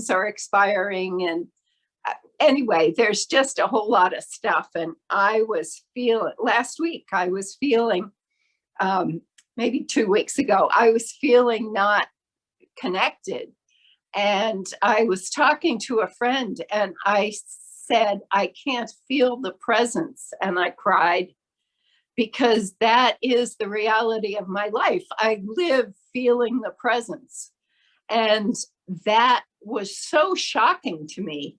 are expiring. And anyway, there's just a whole lot of stuff. And last week, I was feeling, maybe 2 weeks ago, I was feeling not connected. And I was talking to a friend and I said, I can't feel the presence. And I cried because that is the reality of my life. I live feeling the presence. And that was so shocking to me.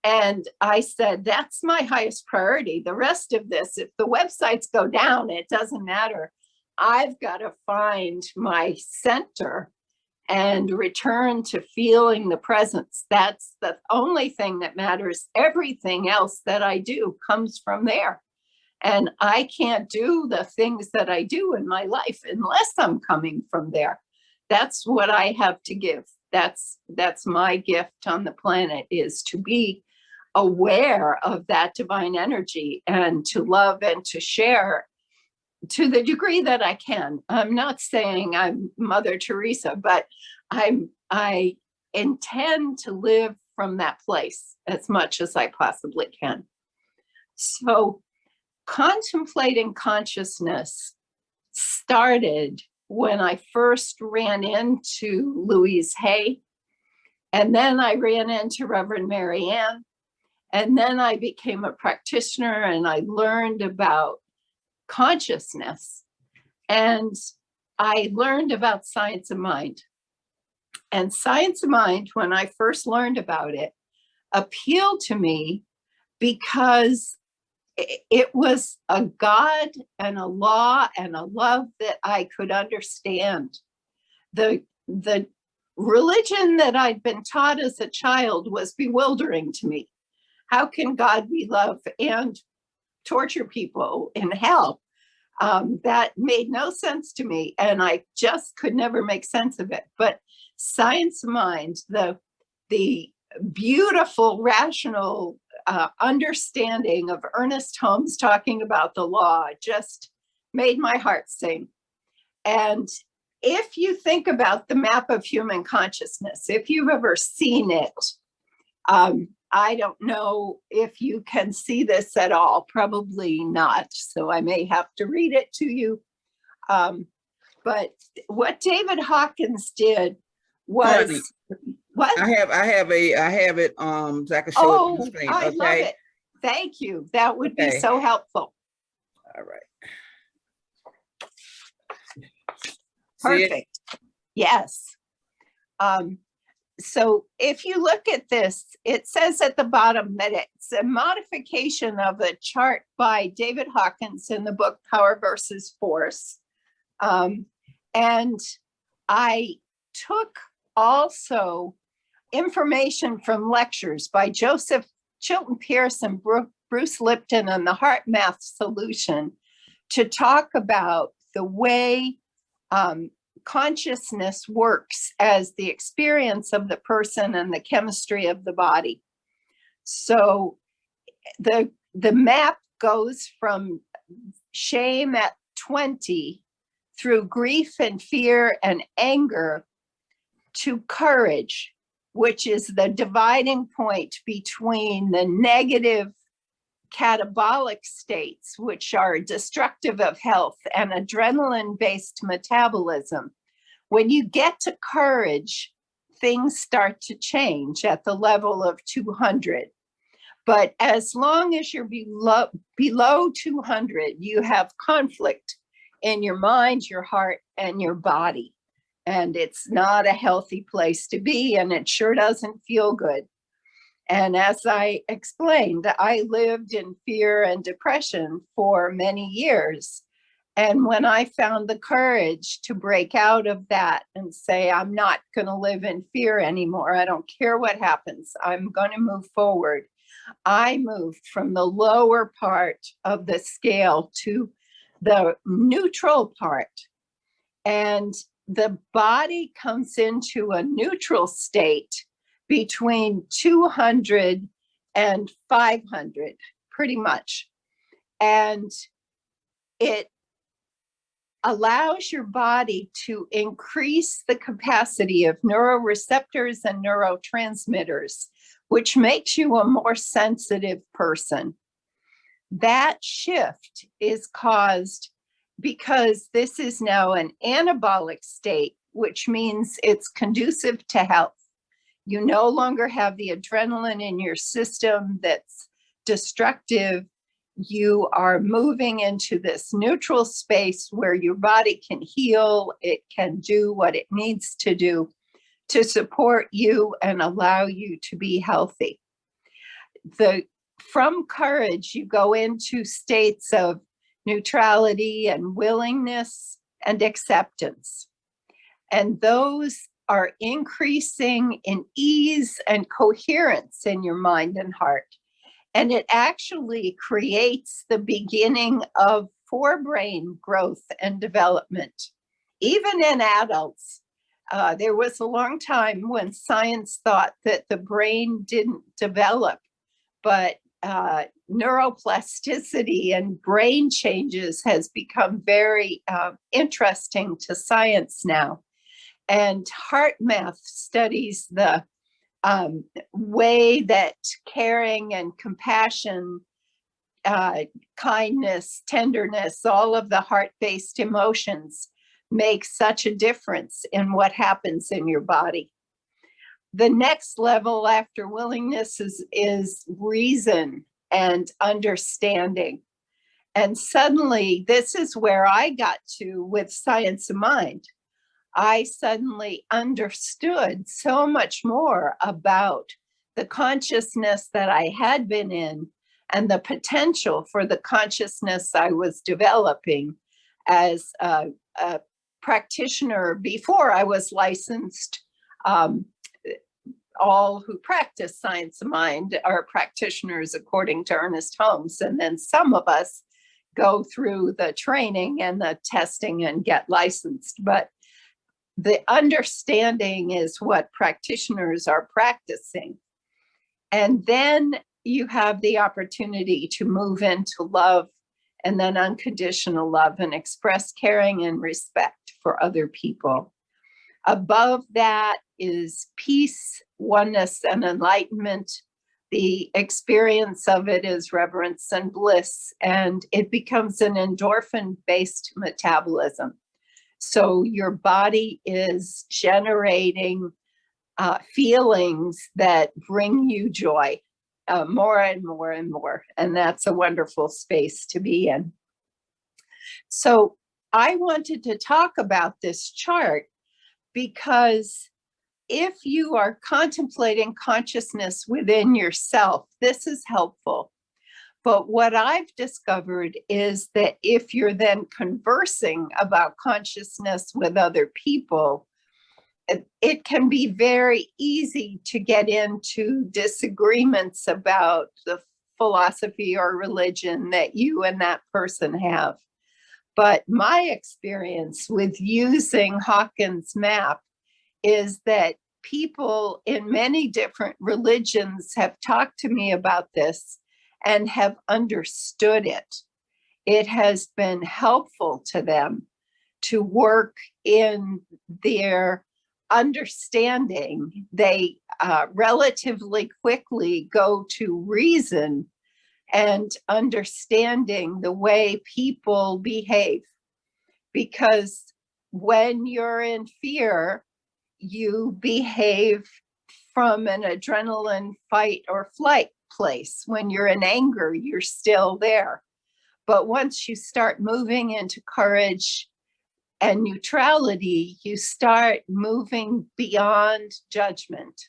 And I said, that's my highest priority. The rest of this, if the websites go down, it doesn't matter. I've got to find my center and return to feeling the presence. That's the only thing that matters. Everything else that I do comes from there. And I can't do the things that I do in my life unless I'm coming from there. That's what I have to give. That's my gift on the planet, is to be aware of that divine energy and to love and to share to the degree that I can. I'm not saying I'm Mother Teresa, but I intend to live from that place as much as I possibly can. So contemplating consciousness started when I first ran into Louise Hay, and then I ran into Reverend Mary Ann, and then I became a practitioner and I learned about consciousness, and I learned about science of mind. And science of mind, when I first learned about it, appealed to me because it was a God and a law and a love that I could understand. The religion that I'd been taught as a child was bewildering to me. How can God be love and torture people in hell? That made no sense to me, and I just could never make sense of it. But science of mind, the beautiful, rational understanding of Ernest Holmes talking about the law just made my heart sing. And if you think about the map of human consciousness, if you've ever seen it, I don't know if you can see this at all, probably not. So I may have to read it to you. But what David Hawkins did was, Connie, what? I have it so I can show it on the screen. I Okay. love it. Thank you. That would be Okay. so helpful. All right. Perfect. Yes. So if you look at this, it says at the bottom that it's a modification of a chart by David Hawkins in the book Power versus Force. And I took also information from lectures by Joseph Chilton Pierce and Bruce Lipton on the Heart Math Solution to talk about the way consciousness works as the experience of the person and the chemistry of the body. So the map goes from shame at 20 through grief and fear and anger to courage, which is the dividing point between the negative catabolic states, which are destructive of health, and adrenaline-based metabolism. When you get to courage, things start to change at the level of 200. But as long as you're below 200, you have conflict in your mind, your heart, and your body. And it's not a healthy place to be, and it sure doesn't feel good. And as I explained, I lived in fear and depression for many years. And when I found the courage to break out of that and say, I'm not going to live in fear anymore, I don't care what happens, I'm going to move forward, I moved from the lower part of the scale to the neutral part. And the body comes into a neutral state between 200 and 500, pretty much. And it allows your body to increase the capacity of neuroreceptors and neurotransmitters, which makes you a more sensitive person. That shift is caused because this is now an anabolic state, which means it's conducive to health. You no longer have the adrenaline in your system that's destructive. You are moving into this neutral space where your body can heal. It can do what it needs to do to support you and allow you to be healthy. From courage, you go into states of neutrality and willingness and acceptance. And those are increasing in ease and coherence in your mind and heart. And it actually creates the beginning of forebrain growth and development. Even in adults, there was a long time when science thought that the brain didn't develop, but neuroplasticity and brain changes has become very interesting to science now. And HeartMath studies the way that caring and compassion, kindness, tenderness, all of the heart-based emotions make such a difference in what happens in your body. The next level after willingness is reason and understanding. And suddenly, this is where I got to with Science of Mind. I suddenly understood so much more about the consciousness that I had been in and the potential for the consciousness I was developing as a practitioner before I was licensed. All who practice Science of Mind are practitioners according to Ernest Holmes. And then some of us go through the training and the testing and get licensed. But the understanding is what practitioners are practicing. And then you have the opportunity to move into love and then unconditional love and express caring and respect for other people. Above that is peace, oneness, and enlightenment. The experience of it is reverence and bliss, and it becomes an endorphin-based metabolism. So your body is generating feelings that bring you joy more and more and more. And that's a wonderful space to be in. So I wanted to talk about this chart because if you are contemplating consciousness within yourself, this is helpful. But what I've discovered is that if you're then conversing about consciousness with other people, it can be very easy to get into disagreements about the philosophy or religion that you and that person have. But my experience with using Hawkins' map is that people in many different religions have talked to me about this and have understood it. It has been helpful to them to work in their understanding. They relatively quickly go to reason and understanding the way people behave. Because when you're in fear, you behave from an adrenaline fight or flight place. When you're in anger, you're still there. But once you start moving into courage and neutrality, you start moving beyond judgment.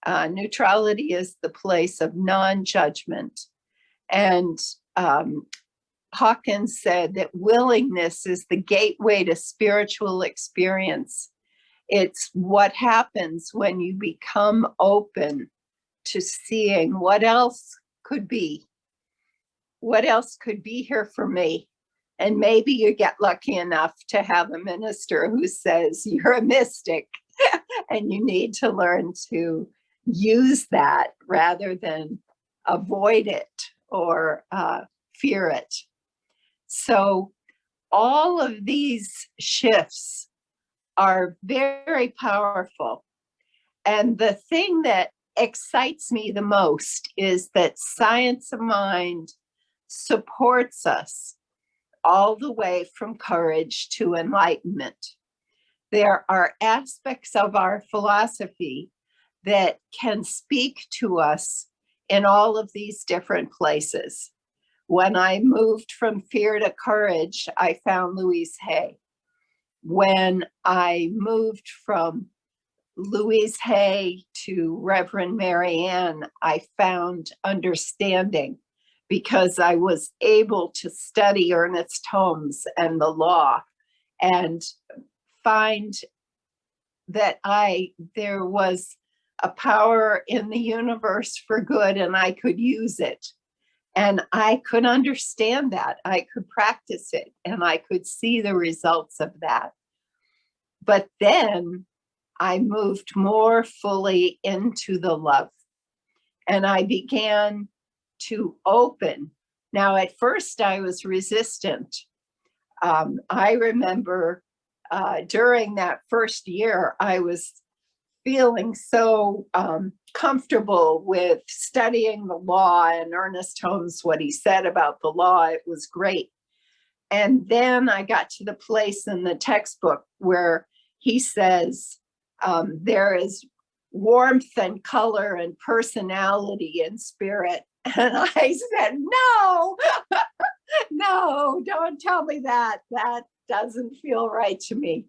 Neutrality is the place of non-judgment. And Hawkins said that willingness is the gateway to spiritual experience. It's what happens when you become open to seeing what else could be. What else could be here for me? And maybe you get lucky enough to have a minister who says you're a mystic and you need to learn to use that rather than avoid it or fear it. So all of these shifts are very powerful. And the thing that excites me the most is that science of mind supports us all the way from courage to enlightenment. There are aspects of our philosophy that can speak to us in all of these different places. When I moved from fear to courage, I found Louise Hay. When I moved from Louise Hay to Reverend Marianne, I found understanding because I was able to study Ernest Holmes and the law and find that there was a power in the universe for good and I could use it. And I could understand that. I could practice it and I could see the results of that. But then I moved more fully into the love and I began to open. Now, at first I was resistant. I remember during that first year, I was feeling so comfortable with studying the law and Ernest Holmes, what he said about the law. It was great. And then I got to the place in the textbook where he says, there is warmth and color and personality and spirit. And I said, no, no, don't tell me that. That doesn't feel right to me.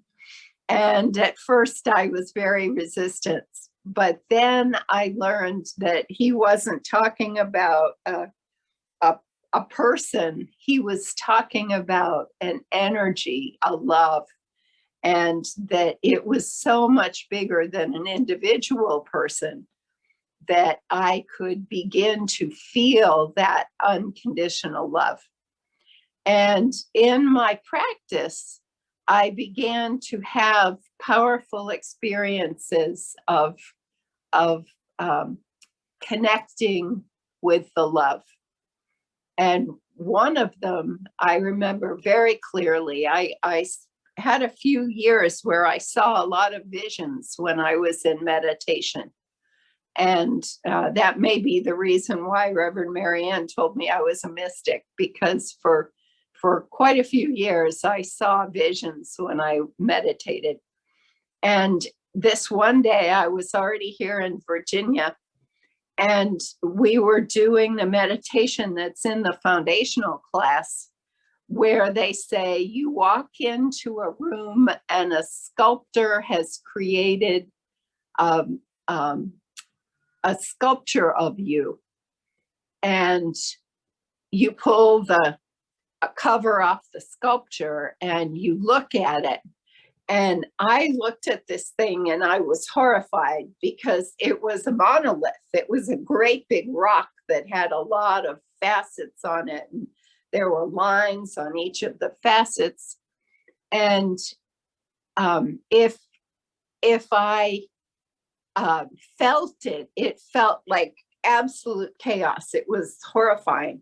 And at first I was very resistant, but then I learned that he wasn't talking about a person. He was talking about an energy, a love, and that it was so much bigger than an individual person that I could begin to feel that unconditional love. And in my practice, I began to have powerful experiences of connecting with the love. And one of them I remember very clearly. I had a few years where I saw a lot of visions when I was in meditation. And that may be the reason why Reverend Marianne told me I was a mystic, because for quite a few years, I saw visions when I meditated. And this one day, I was already here in Virginia, and we were doing the meditation that's in the foundational class, where they say you walk into a room and a sculptor has created a sculpture of you, and you pull the cover off the sculpture and you look at it. And I looked at this thing and I was horrified because it was a monolith. It was a great big rock that had a lot of facets on it. And there were lines on each of the facets. And if I felt it, it felt like absolute chaos. It was horrifying.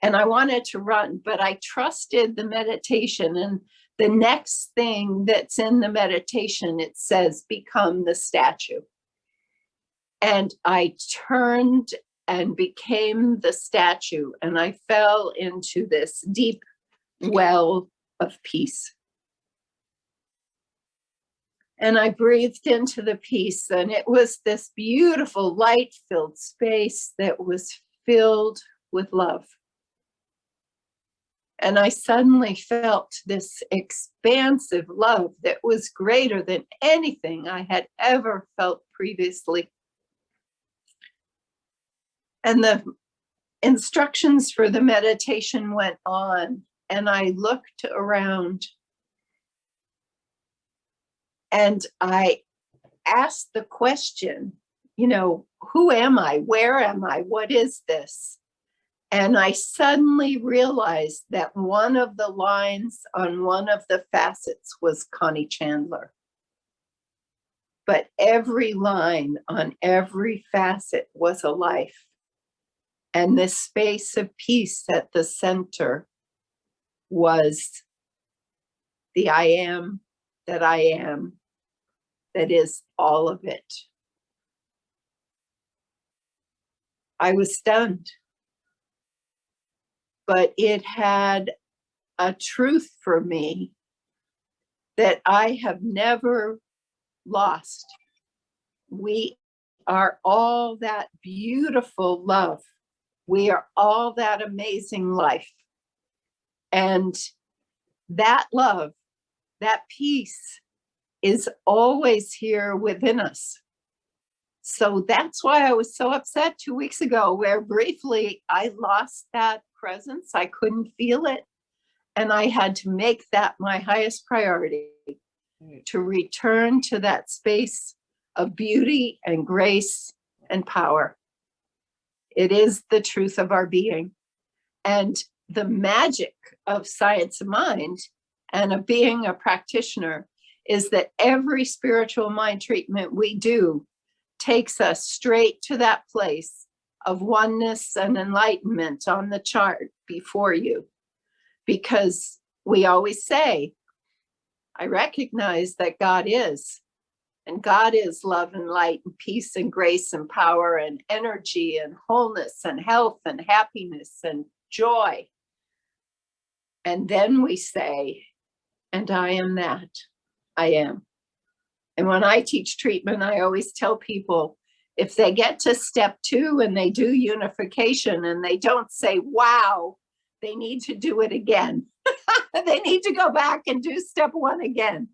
And I wanted to run, but I trusted the meditation. And the next thing that's in the meditation, it says, become the statue. And I turned and became the statue. And I fell into this deep well of peace. And I breathed into the peace. And it was this beautiful light-filled space that was filled with love. And I suddenly felt this expansive love that was greater than anything I had ever felt previously. And the instructions for the meditation went on, and I looked around and I asked the question, who am I? Where am I? What is this? And I suddenly realized that one of the lines on one of the facets was Conne Chandler. But every line on every facet was a life. And this space of peace at the center was the I am, that is all of it. I was stunned, but it had a truth for me that I have never lost. We are all that beautiful love. We are all that amazing life. And that love, that peace is always here within us. So that's why I was so upset 2 weeks ago, where briefly I lost that presence. I couldn't feel it. And I had to make that my highest priority, to return to that space of beauty and grace and power. It is the truth of our being. And the magic of science of mind and of being a practitioner is that every spiritual mind treatment we do takes us straight to that place of oneness and enlightenment on the chart before you. Because we always say, I recognize that God is, and God is love and light and peace and grace and power and energy and wholeness and health and happiness and joy. And then we say, and I am that. I am. And when I teach treatment, I always tell people, if they get to step 2 and they do unification and they don't say, wow, they need to do it again. They need to go back and do step 1 again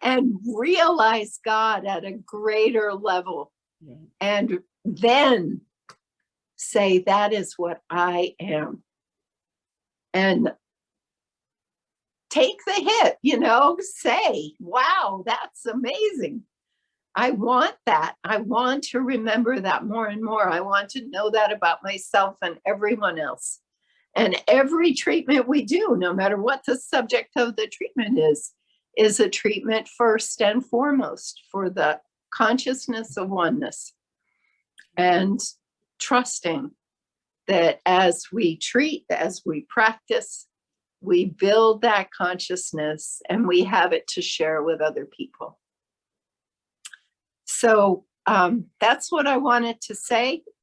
and realize God at a greater level. Yeah. And then say, that is what I am. And take the hit, say, wow, that's amazing. I want that. I want to remember that more and more. I want to know that about myself and everyone else. And every treatment we do, no matter what the subject of the treatment is a treatment first and foremost for the consciousness of oneness, and trusting that as we treat, as we practice, we build that consciousness and we have it to share with other people. So that's what I wanted to say.